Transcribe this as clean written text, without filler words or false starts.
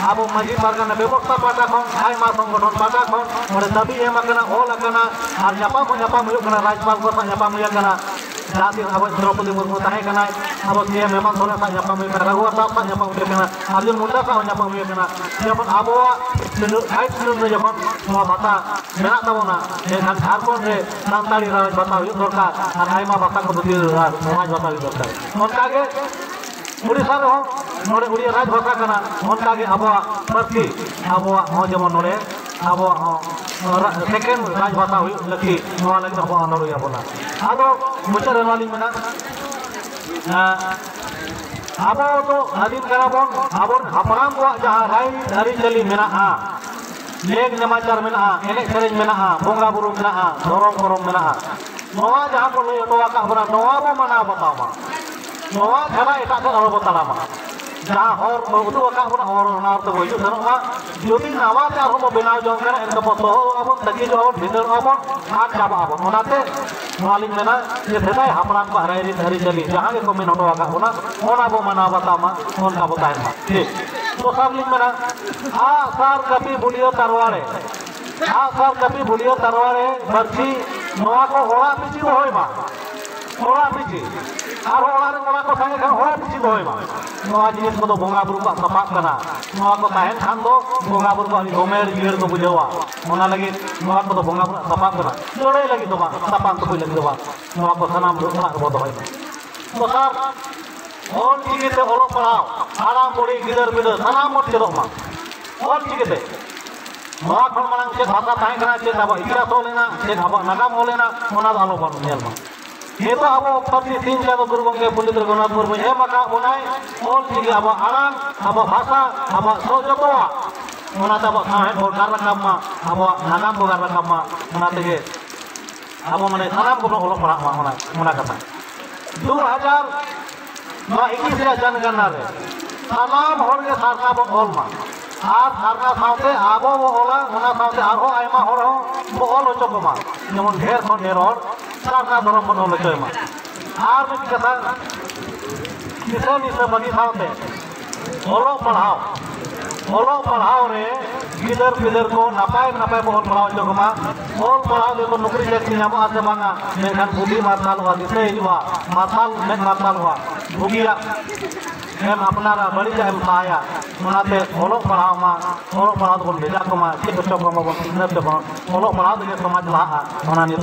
अब माजी पारगाना व्यवस्था पाटा खन आयमा संगठन पाटा खन ओडे दाबी एम आकना ऑल आकना आर ᱧᱟᱯᱟᱢ हुयᱩᱜ ᱠᱟᱱᱟ राजपाल को ᱧᱟᱯᱟम हुᱭ आकना जाति अब द्रौपदी मुर्मू ताहे कना अब सीएम हेमंत सोरेन सा ᱧᱟᱯᱟम हुय कना रघुवर साहब सा ᱧᱟᱯᱟम हुय कना अर्जुन मुंडा सा ᱧᱟᱯᱟम हुय कना जब आबोआ आइट सिलुन रे जखन नोआ भाषा मेना ताबोना एखान झारखंड रे सानताड़ी राज भाषा हुय दरकार आर आयमा भाषा को बुद्धि समाज भाषा हुय दरकार ओनका गे उड़ीसा रे नोडे उड़िया राज भाषा कना ओनका गे आबोआ पार्टी आबोआ हो जेमन नोडे आबोआ सेकेंड राज भाषा हुय लकी नोआ लगी आबोआ नोडया बोला आदो मुचार वाली मेना आबो तो आदिम कना बोन आबोन हापराम को जहां राय दारी चली मेना लेग नमाचार मेना एने सेरेज मेना बोंगा बुरु मेना धरम करम मेना नोआ जहां को लय तो का बरा नोआ बो मना बतामा नोआ खला एटा को और बतालामा जहां हर उदु का बरा और नार तो होय सरमा जोदी नावा ते आरो बनाव जंग करा एन को तो अब तकी जो भीतर अब आग जाबा अब ओनाते मालिक मेना ये भेदाय हापराम को राय दारी चली जहां के कमेन हटवा का ओना बो मना बतामा ओन का बतायमा ठीक तो सामलिंग मेना सार कपि बुलियो तरवारे सार कपि बुलियो तरवारे बर्ची नोआ को होड़ा पिची होयमा होड़ा पिची और होड़ा रे नोआ को संगे होड़ा पिची होयमा नोआ जिनिस को तो बोंगा बुरु को सपाक कना नोआ को ताहेन खान दो बोंगा बुरु को गोमेर गिर को बुझेवा ओना लगी नोआ को तो बोंगा बुरु सपाक कना जोड़े लगी तो बा सपान तो लगी तो बा नोआ को सनाम रुना को दोय तो सर और चिकिते ओलो पढ़ाओ आराम बुढ़ी गिदर बिदर सनाम मत चलो मा और चिकिते नोआ खन मांग से भाषा ताहे कना से अब इतिहास हो लेना से अब नागाम हो लेना ओना आलो बन नेल मा ये तो अब पत्नी तीन जाब गुरु गंगे पंडित रघुनाथ मुर्मू एम आका ओनाय और चिकि अब आराम अब भाषा अब सोजतवा ओना तब साहे बोगार रकम मा अब नागाम बोगार रकम मा ओना तेगे अब माने सनाम को ओलो पढ़ा मा ओना कथा 2021 जनगणना रे तमाम हर के सरकार बो ऑल मा आर सरकार साथे आबो बो ओला ओना साथे आरो आयमा हर बो ऑल होचो को मा जेमन ढेर खन ढेर हर सरकार धरम बन होले मा आर में कथा किसान इसे बगी साथे ओलो पढ़ाओ रे गिदर पिदर को नापाय नापाय बो पढ़ाओ जो मा और पढ़ाओ दे तो नौकरी चाकरी नाम आसे बांगा मेखान बुद्धि माताल हुआ दिसे हुआ माताल में माताल हुआ भुगिया एम अपनारा बड़ी जाम पाया ओनाते ओलो पढ़ाओ तो भेजा को मा ठीक बच्चों को मा सिग्नेचर को ओलो पढ़ाओ दे समाज लाहा ओना नि